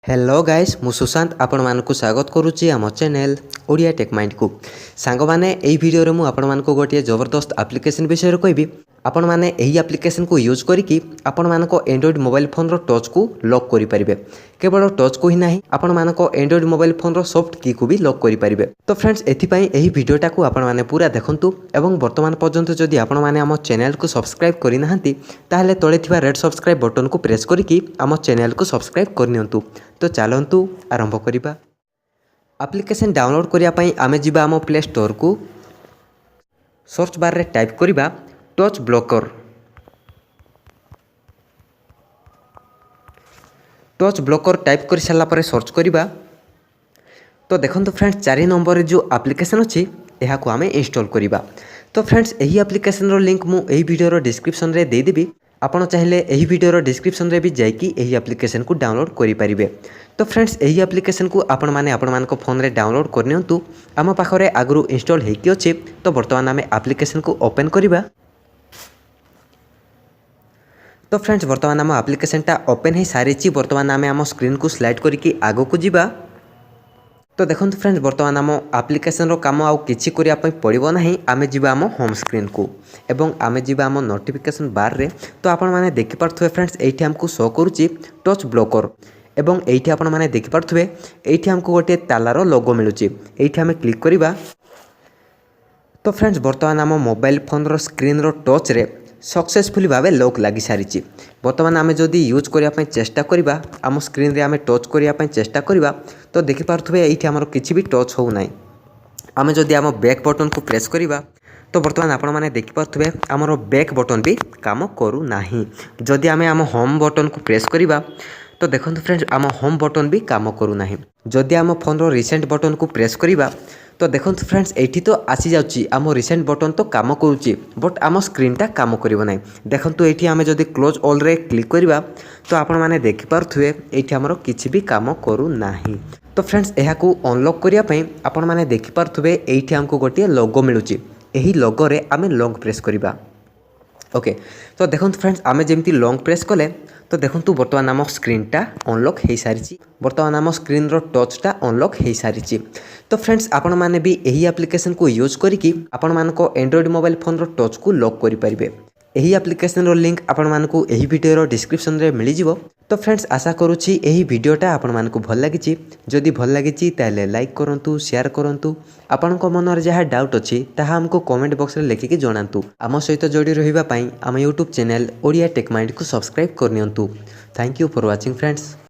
Hello guys मु सुशांत आपण मानकु स्वागत करुच्ची आम चैनल ओडिया टेक माइंड को सांग माने एई वीडियो रे मु आपण मानकु गोटे जबरदस्त एप्लिकेशन विषय रे कहबी। आपण माने एही एप्लिकेशन को यूज करिकि आपण मानको एंड्रॉइड मोबाइल फोन रो टच को लॉक करि परिबे। केवल टच को ही नहीं आपण मानको एंड्रॉइड मोबाइल फोन रो सॉफ्ट की को भी लॉक करि परिबे। तो फ्रेंड्स एथि पई एही वीडियोटा को आपण माने पूरा देखंतु एवं वर्तमान पर्यंत जदि आपण माने आम चैनल को सब्सक्राइब करि नाहंती ताहले तळे थिबा रेड सब्सक्राइब बटन को प्रेस करिकि आम चैनल को सब्सक्राइब करनियंतु। तो चलतु आरंभ करिबा। एप्लिकेशन डाउनलोड करिया पई आमे जिबा आम प्ले स्टोर को सर्च बार रे टाइप करिबा touch blocker. Touch blocker type कर सारा पर सर्च करिबा। तो देखंतु फ्रेंड्स 4 नंबर जो एप्लिकेशन अछि एहा को आमे इंस्टॉल करिबा। तो फ्रेंड्स एही एप्लिकेशन रो लिंक मु एही वीडियो रो डिस्क्रिप्शन रे दे देबी। आपण चाहिले एही वीडियो रो डिस्क्रिप्शन रे भी जाइकी एही एप्लिकेशन को डाउनलोड करि परिबे। तो फ्रेंड्स एही एप्लिकेशन को आपण माने आपण मानको फोन रे डाउनलोड करनियंतु। आम पाखरे आगरु इंस्टॉल हेकी अछि। तो वर्तमान आमे एप्लिकेशन को ओपन करिबा। तो फ्रेंड्स वर्तमान आम एप्लिकेशनटा ओपन हो सारी। वर्तमान आम आम स्क्रीन को स्लाइड करके आगो को जीवा। तो देखो फ्रेंड्स वर्तमान आम एप्लिकेशन रो काम आउ किछि करिया पई पड़िबो नाही। आमे जीवा आम होम स्क्रीन को एवं आमे जीवा आम नोटिफिकेशन बार रे। तो आपण माने देखि पारथुवे फ्रेंड्स एठी हमको शो करूची टच ब्लॉकर एवं एठी आपण माने देखि पारथुवे एठी हमको गोटे तालार लोगो मिलुची। एठी हमें क्लिक करिबा। तो फ्रेंड्स वर्तमान आम मोबाइल फोन रो स्क्रीन रो टच रे सक्सेसफुली भावे लॉक लगी सारी। वर्तमान आम जदि यूज करने चेष्टा करवा आम स्क्रीन रे आम टच करने चेष्टा करवा तो देखिपे ये आमर किसी भी टच हो ना। आम जदि आम बैक बटन को प्रेस करवा तो वर्तमान आपण मैंने देखिपे आमर बैक बटन भी काम करू नाही। जदि आम आम होम बटन को प्रेस करवा तो देखो फ्रेंड्स आम होम बटन भी काम करू नाही। जदि आम फोन रो रिसेंट बटन को प्रेस करवा तो देखो फ्रेंड्स एठी तो आसी जाउची आम रिसेंट बटन तो काम करूची बट आम स्क्रीनटा काम करिवो नाही। देखंतु एठी आमे जदि क्लोज ऑल रे क्लिक करवा तो आपण माने देखि पारथुवे एठी हमरो किछि भी काम करू नाही। तो फ्रेंड्स एहा को अनलॉक करिया पई आपण माने देखि पारथुवे एठी हमको गोटे लोगो मिलुची। एही लोगो रे आमे लॉन्ग प्रेस करवा। ओके तो देखो फ्रेंड्स आमे जेमती लॉन्ग प्रेस कले तो देखंतु वर्तमान आम स्क्रीनटा अनलॉक हो सारी। वर्तमान आम स्क्रीन रो टचटा अनलॉक हो सारी। तो फ्रेंड्स आपण माने भी एही एप्लिकेशन को यूज करिकि आपण मानको एंड्रॉइड मोबाइल फोन रो टच को लॉक करि परिबे। एही एप्लिकेशन रो लिंक आपण मानको एही वीडियो रो डिस्क्रिप्शन रे मिलि जिवो। तो फ्रेंड्स आशा करूछि एही वीडियोटा आपण मानको भल लागिछि। जदि भल लागिछि ताले लाइक करंतु शेयर करंतु। आपणको मनर जहा डाउट अछि ताहा हमको कमेंट बॉक्स रे लिखिकि जणांतु। आम सहित जोड़ी रहिबा पई आम YouTube channel Odia tech mind को सब्सक्राइब करनियंतु। Thank you for watching friends.